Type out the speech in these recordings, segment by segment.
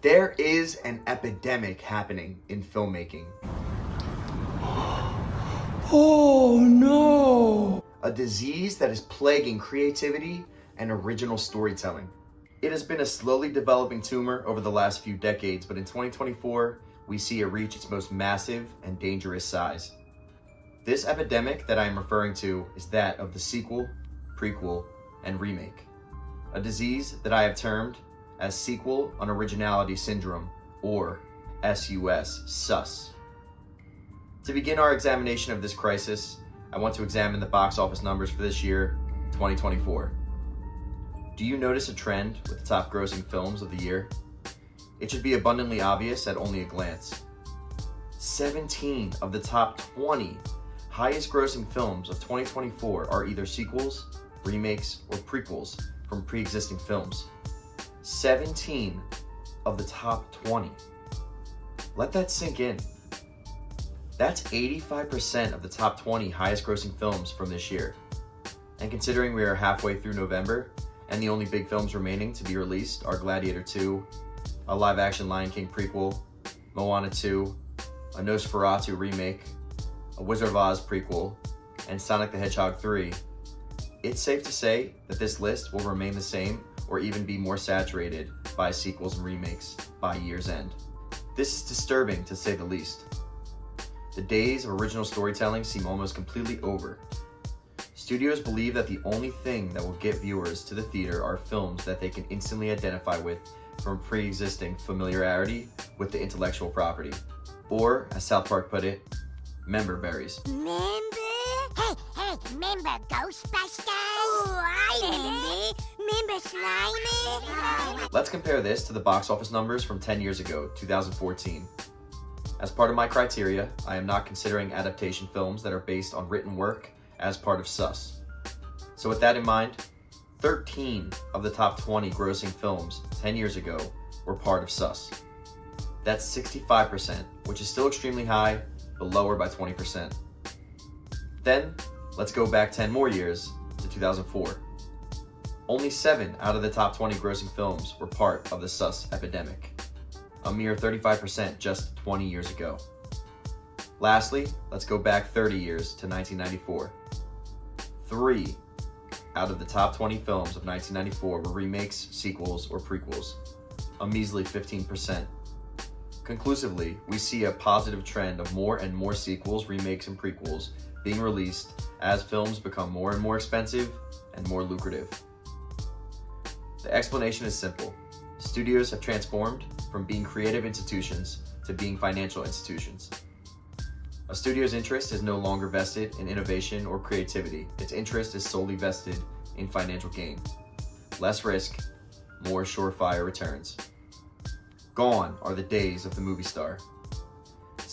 There is an epidemic happening in filmmaking. Oh no! A disease that is plaguing creativity and original storytelling. It has been a slowly developing tumor over the last few decades, but in 2024, we see it reach its most massive and dangerous size. This epidemic that I am referring to is that of the sequel, prequel, and remake. A disease that I have termed as sequel unoriginality syndrome, or SUS. To begin our examination of this crisis, I want to examine the box office numbers for this year, 2024. Do you notice a trend with the top grossing films of the year? It should be abundantly obvious at only a glance. 17 of the top 20 highest grossing films of 2024 are either sequels, remakes, or prequels from pre-existing films. 17 of the top 20. Let that sink in. That's 85% of the top 20 highest grossing films from this year. And considering we are halfway through November, and the only big films remaining to be released are Gladiator 2, a live-action Lion King prequel, Moana 2, a Nosferatu remake, a Wizard of Oz prequel, and Sonic the Hedgehog 3, it's safe to say that this list will remain the same or even be more saturated by sequels and remakes by year's end. This is disturbing to say the least. The days of original storytelling seem almost completely over. Studios believe that the only thing that will get viewers to the theater are films that they can instantly identify with from pre-existing familiarity with the intellectual property. Or, as South Park put it, member berries. Member? Hey, remember Ghostbusters? Oh, I remember Slimy? Let's compare this to the box office numbers from 10 years ago, 2014. As part of my criteria, I am not considering adaptation films that are based on written work as part of SUS. So with that in mind, 13 of the top 20 grossing films 10 years ago were part of SUS. That's 65%, which is still extremely high, but lower by 20%. Then, let's go back 10 more years to 2004. Only 7 out of the top 20 grossing films were part of the SUS epidemic, a mere 35% just 20 years ago. Lastly, let's go back 30 years to 1994. 3 out of the top 20 films of 1994 were remakes, sequels, or prequels, a measly 15%. Conclusively, we see a positive trend of more and more sequels, remakes, and prequels being released as films become more and more expensive and more lucrative. The explanation is simple. Studios have transformed from being creative institutions to being financial institutions. A studio's interest is no longer vested in innovation or creativity. Its interest is solely vested in financial gain. Less risk, more surefire returns. Gone are the days of the movie star.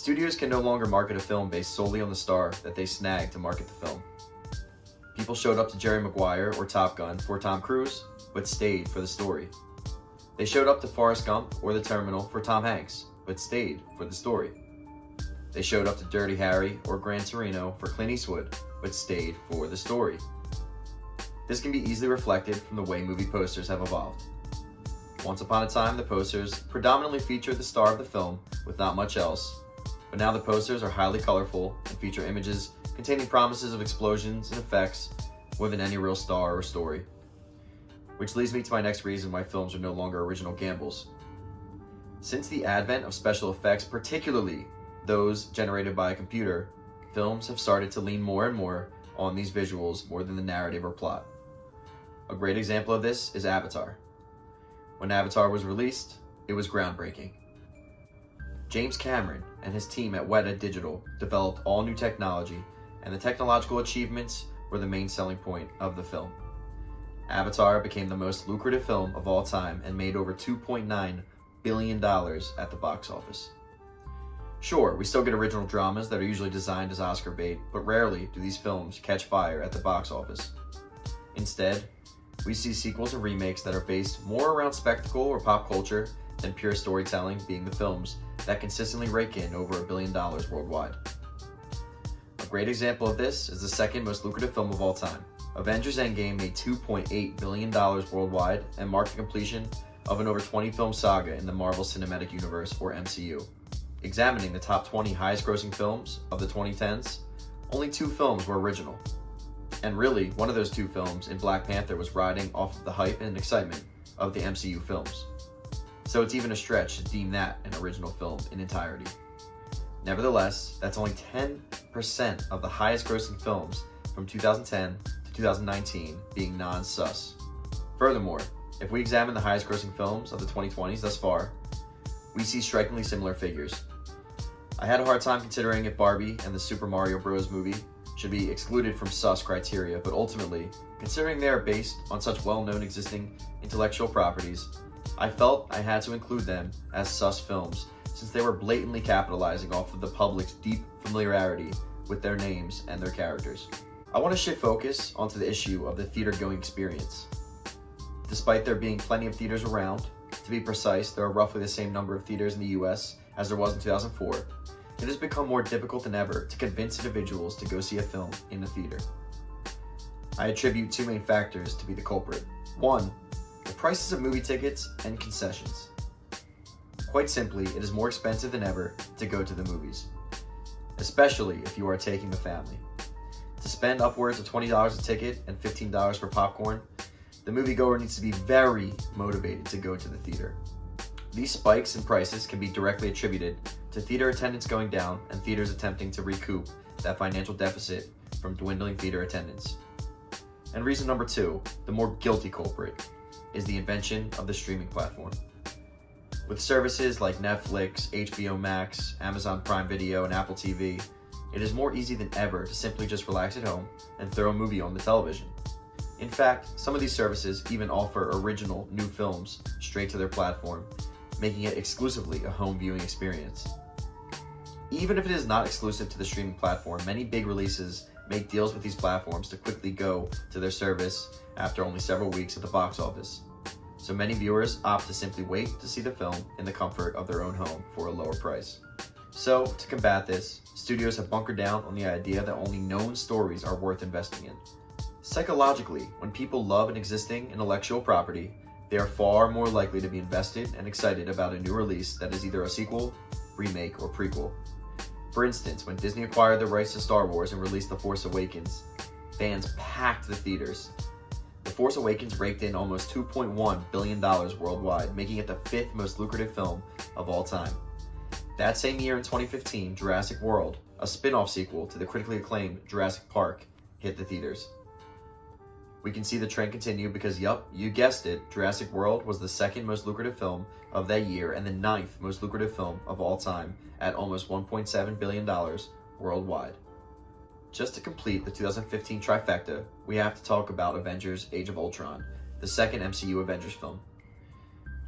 Studios can no longer market a film based solely on the star that they snagged to market the film. People showed up to Jerry Maguire or Top Gun for Tom Cruise, but stayed for the story. They showed up to Forrest Gump or The Terminal for Tom Hanks, but stayed for the story. They showed up to Dirty Harry or Gran Torino for Clint Eastwood, but stayed for the story. This can be easily reflected from the way movie posters have evolved. Once upon a time, the posters predominantly featured the star of the film with not much else, but now the posters are highly colorful and feature images containing promises of explosions and effects more than any real star or story. Which leads me to my next reason why films are no longer original gambles. Since the advent of special effects, particularly those generated by a computer, films have started to lean more and more on these visuals more than the narrative or plot. A great example of this is Avatar. When Avatar was released, it was groundbreaking. James Cameron and his team at Weta Digital developed all new technology, and the technological achievements were the main selling point of the film. Avatar became the most lucrative film of all time and made over $2.9 billion at the box office. Sure, we still get original dramas that are usually designed as Oscar bait, but rarely do these films catch fire at the box office. Instead, we see sequels and remakes that are based more around spectacle or pop culture than pure storytelling, being the films that consistently rake in over $1 billion worldwide. A great example of this is the second most lucrative film of all time. Avengers Endgame made $2.8 billion worldwide and marked the completion of an over 20 film saga in the Marvel Cinematic Universe, or MCU. Examining the top 20 highest grossing films of the 2010s, only 2 films were original. And really, one of those 2 films in Black Panther was riding off of the hype and excitement of the MCU films. So it's even a stretch to deem that an original film in entirety. Nevertheless, that's only 10% of the highest grossing films from 2010 to 2019 being non-sus. Furthermore, if we examine the highest grossing films of the 2020s thus far, we see strikingly similar figures. I had a hard time considering if Barbie and the Super Mario Bros. Movie should be excluded from sus criteria, but ultimately, considering they are based on such well-known existing intellectual properties, I felt I had to include them as sus films since they were blatantly capitalizing off of the public's deep familiarity with their names and their characters. I want to shift focus onto the issue of the theater-going experience. Despite there being plenty of theaters around, to be precise, there are roughly the same number of theaters in the US as there was in 2004, it has become more difficult than ever to convince individuals to go see a film in a theater. I attribute 2 main factors to be the culprit. 1, the prices of movie tickets and concessions. Quite simply, it is more expensive than ever to go to the movies, especially if you are taking the family. To spend upwards of $20 a ticket and $15 for popcorn, the moviegoer needs to be very motivated to go to the theater. These spikes in prices can be directly attributed to theater attendance going down and theaters attempting to recoup that financial deficit from dwindling theater attendance. And reason number 2, the more guilty culprit, is the invention of the streaming platform. With services like Netflix, HBO Max, Amazon Prime Video, and Apple TV, it is more easy than ever to simply just relax at home and throw a movie on the television. In fact, some of these services even offer original new films straight to their platform, making it exclusively a home viewing experience. Even if it is not exclusive to the streaming platform, many big releases make deals with these platforms to quickly go to their service after only several weeks at the box office. So many viewers opt to simply wait to see the film in the comfort of their own home for a lower price. So, to combat this, studios have bunkered down on the idea that only known stories are worth investing in. Psychologically, when people love an existing intellectual property, they are far more likely to be invested and excited about a new release that is either a sequel, remake, or prequel. For instance, when Disney acquired the rights to Star Wars and released The Force Awakens, fans packed the theaters. The Force Awakens raked in almost $2.1 billion worldwide, making it the 5th most lucrative film of all time. That same year in 2015, Jurassic World, a spin-off sequel to the critically acclaimed Jurassic Park, hit the theaters. We can see the trend continue because, yup, you guessed it, Jurassic World was the 2nd most lucrative film of that year and the 9th most lucrative film of all time at almost $1.7 billion worldwide. Just to complete the 2015 trifecta, we have to talk about Avengers: Age of Ultron, the 2nd MCU Avengers film.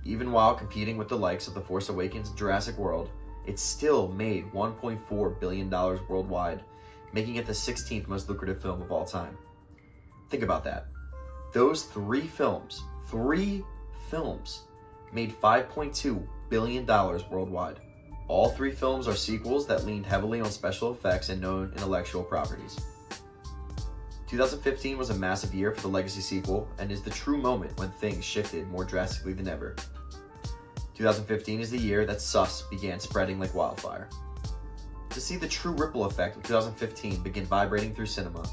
Even while competing with the likes of The Force Awakens and Jurassic World, it still made $1.4 billion worldwide, making it the 16th most lucrative film of all time. Think about that. Those 3 films, made $5.2 billion worldwide. All 3 films are sequels that leaned heavily on special effects and known intellectual properties. 2015 was a massive year for the Legacy sequel and is the true moment when things shifted more drastically than ever. 2015 is the year that sus began spreading like wildfire. To see the true ripple effect of 2015 begin vibrating through cinema,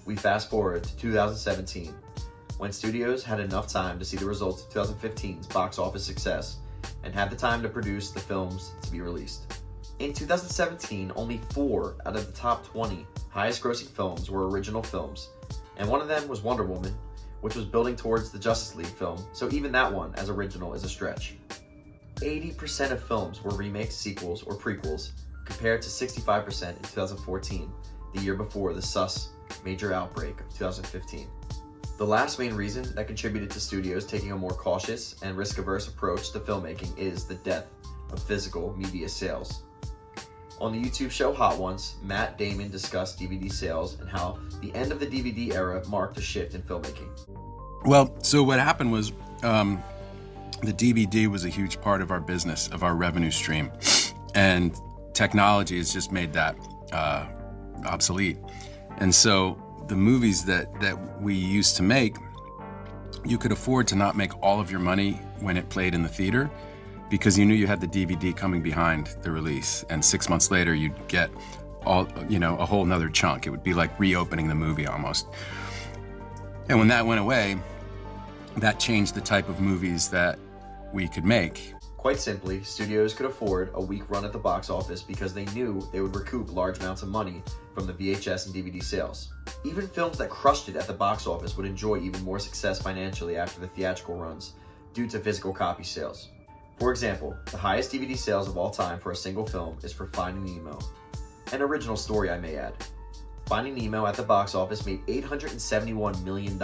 we fast forward to 2017, when studios had enough time to see the results of 2015's box office success and had the time to produce the films to be released. In 2017, only 4 out of the top 20 highest grossing films were original films, and one of them was Wonder Woman, which was building towards the Justice League film, so even that one as original is a stretch. 80% of films were remakes, sequels, or prequels, compared to 65% in 2014, the year before the sus major outbreak of 2015. The last main reason that contributed to studios taking a more cautious and risk-averse approach to filmmaking is the death of physical media sales. On the YouTube show Hot Ones, Matt Damon discussed DVD sales and how the end of the DVD era marked a shift in filmmaking. Well, so what happened was the DVD was a huge part of our business, of our revenue stream, and technology has just made that obsolete. And so the movies that we used to make you could afford to not make all of your money when it played in the theater because you knew you had the DVD coming behind the release, and 6 months later you'd get a whole nother chunk. It would be like reopening the movie almost. And when that went away, that changed the type of movies that we could make. Quite simply, studios could afford a weak run at the box office because they knew they would recoup large amounts of money from the VHS and DVD sales. Even films that crushed it at the box office would enjoy even more success financially after the theatrical runs due to physical copy sales. For example, the highest DVD sales of all time for a single film is for Finding Nemo. An original story, I may add. Finding Nemo at the box office made $871 million.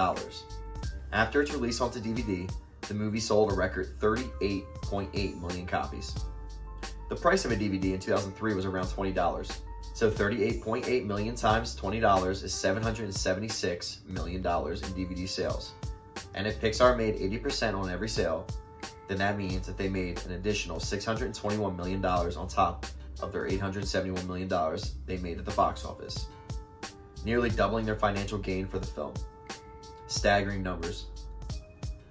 After its release onto DVD, the movie sold a record 38.8 million copies. The price of a DVD in 2003 was around $20, so 38.8 million times $20 is $776 million in DVD sales. And if Pixar made 80% on every sale, then that means that they made an additional $621 million on top of their $871 million they made at the box office, nearly doubling their financial gain for the film. Staggering numbers.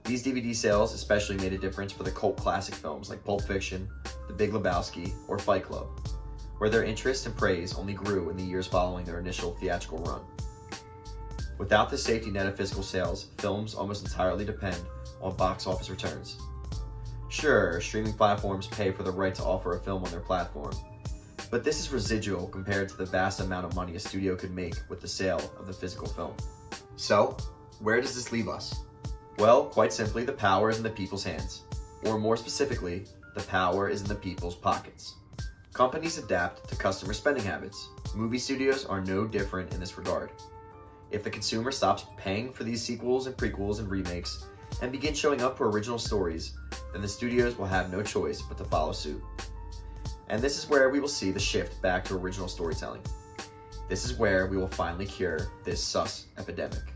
These DVD sales especially made a difference for the cult classic films like Pulp Fiction, The Big Lebowski, or Fight Club, where their interest and praise only grew in the years following their initial theatrical run. Without the safety net of physical sales, films almost entirely depend on box office returns. Sure, streaming platforms pay for the right to offer a film on their platform, but this is residual compared to the vast amount of money a studio could make with the sale of the physical film. So, where does this leave us? Well, quite simply, the power is in the people's hands. Or more specifically, the power is in the people's pockets. Companies adapt to customer spending habits. Movie studios are no different in this regard. If the consumer stops paying for these sequels and prequels and remakes and begins showing up for original stories, then the studios will have no choice but to follow suit. And this is where we will see the shift back to original storytelling. This is where we will finally cure this sus epidemic.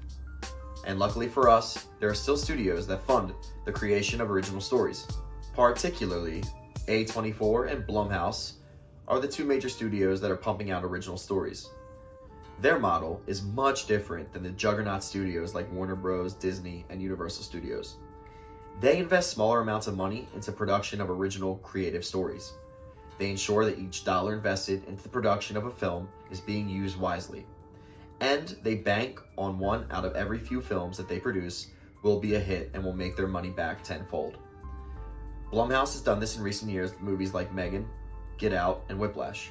And luckily for us, there are still studios that fund the creation of original stories. Particularly, A24 and Blumhouse are the two major studios that are pumping out original stories. Their model is much different than the juggernaut studios like Warner Bros., Disney, and Universal Studios. They invest smaller amounts of money into production of original creative stories. They ensure that each dollar invested into the production of a film is being used wisely. And they bank on one out of every few films that they produce will be a hit and will make their money back tenfold. Blumhouse has done this in recent years with movies like Megan, Get Out, and Whiplash.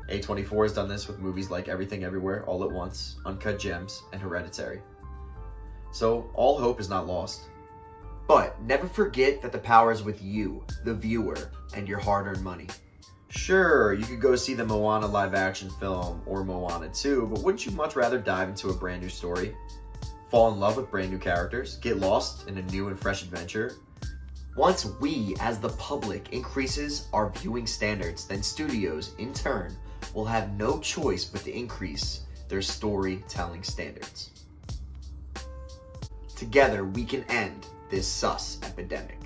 A24 has done this with movies like Everything Everywhere All at Once, Uncut Gems, and Hereditary. So all hope is not lost. But never forget that the power is with you, the viewer, and your hard-earned money. Sure, you could go see the Moana live-action film or Moana 2, but wouldn't you much rather dive into a brand new story? Fall in love with brand new characters? Get lost in a new and fresh adventure? Once we, as the public, increases our viewing standards, then studios, in turn, will have no choice but to increase their storytelling standards. Together, we can end this sus epidemic.